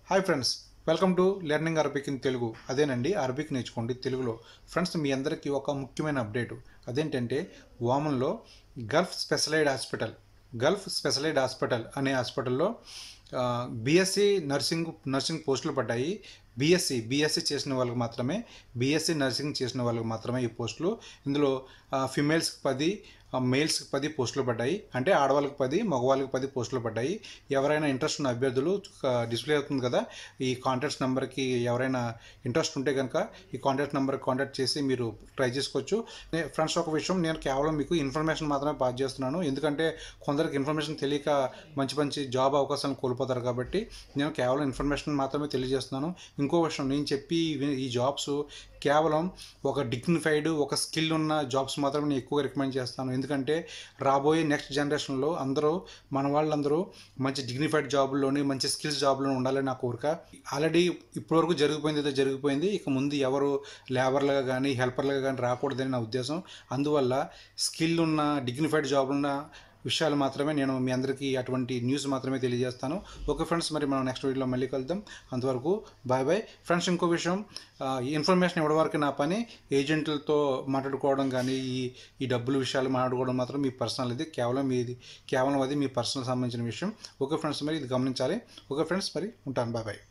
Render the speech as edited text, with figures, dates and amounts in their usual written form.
Hi friends, welcome to learning Arabic in Telugu. అదేనండి, Arabic నేర్చుకోండి తెలుగులో. ఫ్రెండ్స్, మీ అందరికీ ఒక ముఖ్యమైన అప్డేటు. అదేంటంటే, వామన్లో గల్ఫ్ స్పెషలైజ్డ్ హాస్పిటల్ అనే హాస్పిటల్లో బీఎస్సీ నర్సింగ్ పోస్టులు పడ్డాయి. బీఎస్సీ చేసిన వాళ్ళకి మాత్రమే, బీఎస్సీ నర్సింగ్ చేసిన వాళ్ళకి మాత్రమే ఈ పోస్టులు. ఇందులో ఫిమేల్స్కి 10, మేల్స్కి 10 పోస్టులు పడ్డాయి. అంటే ఆడవాళ్ళకి 10, మగవాళ్ళకి 10 పోస్టులు పడ్డాయి. ఎవరైనా ఇంట్రెస్ట్ ఉన్న అభ్యర్థులు డిస్ప్లే అవుతుంది కదా, ఈ కాంటాక్ట్స్ నెంబర్కి ఎవరైనా ఇంట్రెస్ట్ ఉంటే కనుక ఈ కాంటాక్ట్ నెంబర్కి కాంటాక్ట్ చేసి మీరు ట్రై చేసుకోవచ్చు. ఫ్రెండ్స్, ఒక విషయం, నేను కేవలం మీకు ఇన్ఫర్మేషన్ మాత్రమే పాస్ చేస్తున్నాను. ఎందుకంటే కొందరికి ఇన్ఫర్మేషన్ తెలియక మంచి మంచి జాబ్ అవకాశాలను కోల్పోతారు. కాబట్టి నేను కేవలం ఇన్ఫర్మేషన్ మాత్రమే తెలియజేస్తున్నాను. ఇంకో విషయం, నేను చెప్పి ఈ జాబ్స్ కేవలం ఒక డిగ్నిఫైడ్, ఒక స్కిల్ ఉన్న జాబ్స్ మాత్రమే నేను ఎక్కువగా రికమెండ్ చేస్తాను. ఎందుకంటే రాబోయే నెక్స్ట్ జనరేషన్లో మన వాళ్ళందరూ మంచి డిగ్నిఫైడ్ జాబుల్లోని, మంచి స్కిల్స్ జాబుల్లోనే ఉండాలని నా కోరిక. ఆల్రెడీ ఇప్పటివరకు జరిగిపోయింది. ఇక ముందు ఎవరు లేబర్లుగా కానీ హెల్పర్లుగా కానీ రాకూడదని నా ఉద్దేశం. అందువల్ల స్కిల్ ఉన్న, డిగ్నిఫైడ్ జాబ్ ఉన్న విషయాలు మాత్రమే నేను మీ అందరికీ అటువంటి న్యూస్ మాత్రమే తెలియజేస్తాను. ఓకే ఫ్రెండ్స్, మరి మనం నెక్స్ట్ వీడియోలో మళ్ళీ కలుద్దాం. అంతవరకు బాయ్ ఫ్రెండ్స్. ఇంకో విషయం, ఈ ఇన్ఫర్మేషన్ ఇవ్వడం వరకు నా పని. ఏజెంట్లతో మాట్లాడుకోవడం కానీ ఈ డబ్బుల విషయాలు మాట్లాడుకోవడం మాత్రం మీ పర్సనల్. ఇది కేవలం అది మీ పర్సనల్ సంబంధించిన విషయం. ఓకే ఫ్రెండ్స్, మరి ఇది గమనించాలి. ఓకే ఫ్రెండ్స్, మరి ఉంటాను. బాయ్.